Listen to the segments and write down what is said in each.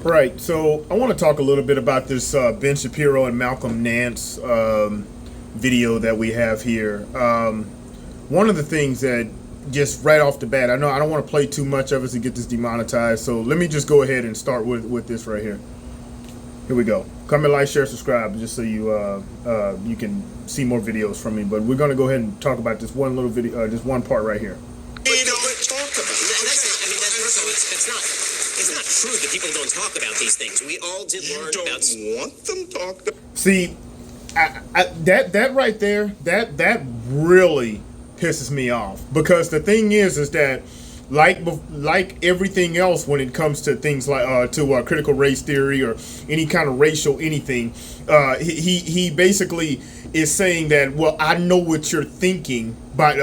Right. So I want to talk a little bit about this Ben Shapiro and Malcolm Nance video that we have here. One of the things that just right off the bat, I know I don't want to play too much of it to get this demonetized. So let me just go ahead and start with this right here. Here we go. Comment, like, share, subscribe, just so you can see more videos from me. But we're going to go ahead and talk about this one little video, just one part right here. We don't talk about it. It's not true that people don't talk about these things. We all did learn about. You don't want them talked about. See, that right there, that really pisses me off, because the thing is that like everything else when it comes to things like critical race theory or any kind of racial anything, he basically is saying that, well, I know what you're thinking, but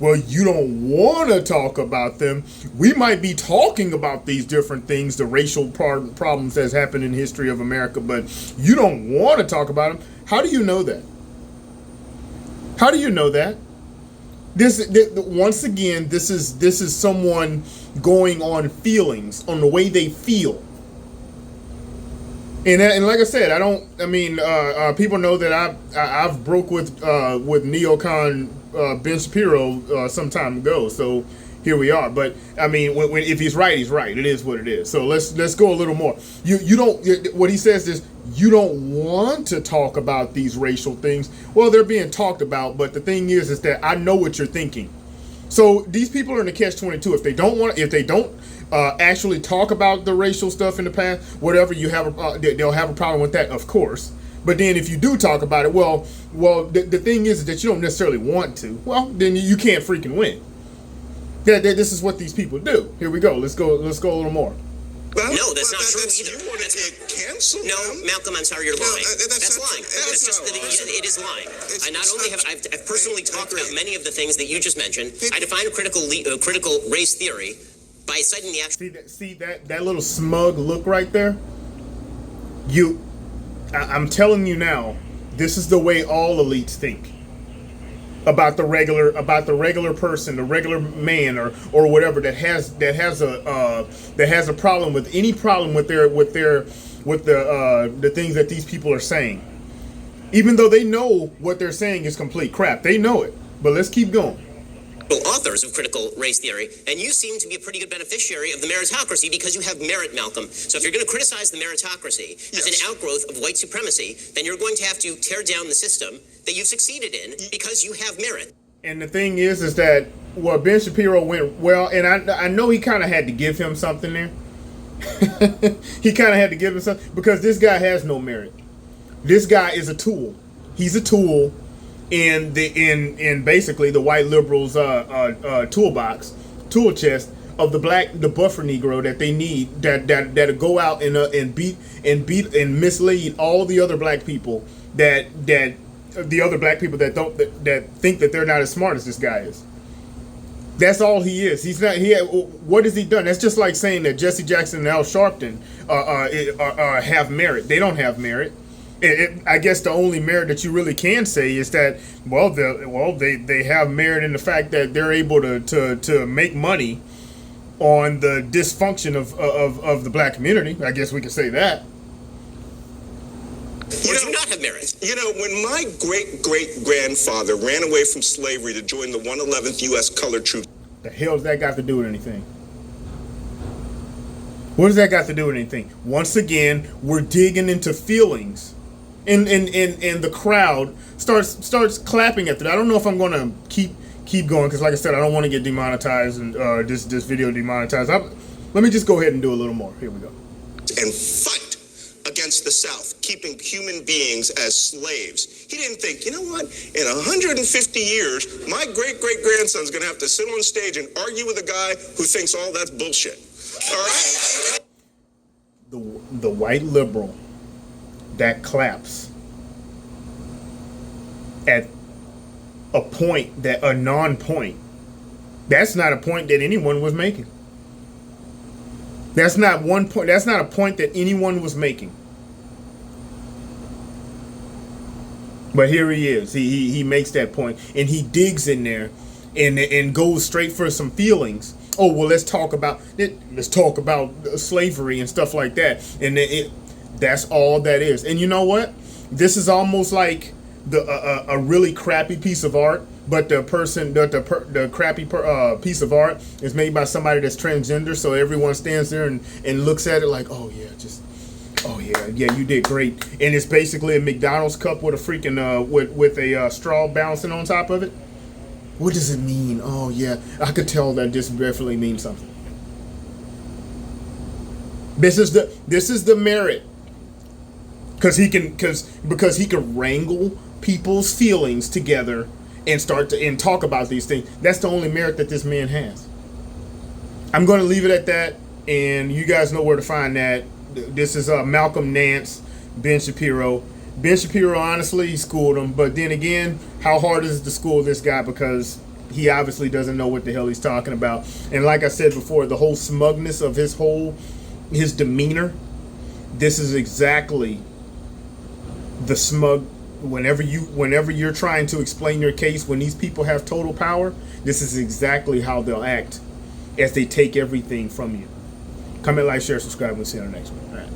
well, you don't want to talk about them. We might be talking about these different things, the racial problems that's happened in the history of America, but you don't want to talk about them. How do you know that? How do you know that? This once again, this is someone going on feelings, on the way they feel. And like I said, people know that I've broke with neocon Ben Shapiro some time ago. So here we are. But I mean, when if he's right, he's right. It is what it is. So let's go a little more. You don't. What he says is, you don't want to talk about these racial things. Well, they're being talked about, but the thing is that I know what you're thinking. So these people are in the catch-22. If they don't actually talk about the racial stuff in the past, whatever, they'll have a problem with that, of course. But then if you do talk about it, well, the thing is that you don't necessarily want to. Well, then you can't freaking win. This is what these people do. Here we go. Let's go a little more. Well, no, that's not true either. You want to get canceled? No, Malcolm, I'm sorry, you're lying. That's lying. That's just that it is lying. I not only have I've personally talked about many of the things that you just mentioned. I define a critical race theory by citing the actual. See that little smug look right there. I'm telling you now, this is the way all elites think about the regular person, the regular man, or whatever that has a problem with any problem with the things that these people are saying, even though they know what they're saying is complete crap. They know it. But let's keep going. Authors of critical race theory, and you seem to be a pretty good beneficiary of the meritocracy because you have merit, Malcolm. So if you're going to criticize the meritocracy as an outgrowth of white supremacy, then you're going to have to tear down the system that you've succeeded in because you have merit. And the thing is that, well, Ben Shapiro went well, and I know he kind of had to give him something there. He kind of had to give him something, because this guy has no merit. This guy is a tool. He's a tool in basically the white liberals' tool chest of the buffer Negro that they need, that go out and beat and mislead all the other black people that think that they're not as smart as this guy is. That's all he is. He's not. What has he done? That's just like saying that Jesse Jackson and Al Sharpton have merit. They don't have merit. I guess the only merit that you really can say is that, they have merit in the fact that they're able to make money on the dysfunction of the black community. I guess we could say that. You do not have merit. You know, when my great-great-grandfather ran away from slavery to join the 111th U.S. Colored Troops. The hell does that got to do with anything? What does that got to do with anything? Once again, we're digging into feelings. And the crowd starts clapping at that. I don't know if I'm going to keep going, because like I said, I don't want to get demonetized and this video demonetized. Let me just go ahead and do a little more. Here we go. And fight against the South, keeping human beings as slaves. He didn't think, you know what, in 150 years, my great-great-grandson's going to have to sit on stage and argue with a guy who thinks all that's bullshit. All right? The white liberal that claps at a non-point, that's not a point that anyone was making. That's not one point. That's not a point that anyone was making. But here he is. He makes that point, and he digs in there, and goes straight for some feelings. Oh well, let's talk about it. Let's talk about slavery and stuff like that. And that's all that is. And you know what? This is almost like a really crappy piece of art, but the crappy piece of art is made by somebody that's transgender. So everyone stands there and looks at it like, oh yeah, yeah, you did great. And it's basically a McDonald's cup with a freaking with a straw bouncing on top of it. What does it mean? Oh yeah, I could tell that this definitely means something. This is the merit, because he can wrangle people's feelings together and start to talk about these things. That's the only merit that this man has. I'm going to leave it at that, and you guys know where to find that. This is Malcolm Nance, Ben Shapiro. Ben Shapiro, honestly, he schooled him, but then again, how hard is it to school this guy, because he obviously doesn't know what the hell he's talking about. And like I said before, the whole smugness of his demeanor, this is exactly the smug. Whenever you're trying to explain your case, when these people have total power, this is exactly how they'll act as they take everything from you. Comment, like, share, subscribe. We'll see you on the next one. All right.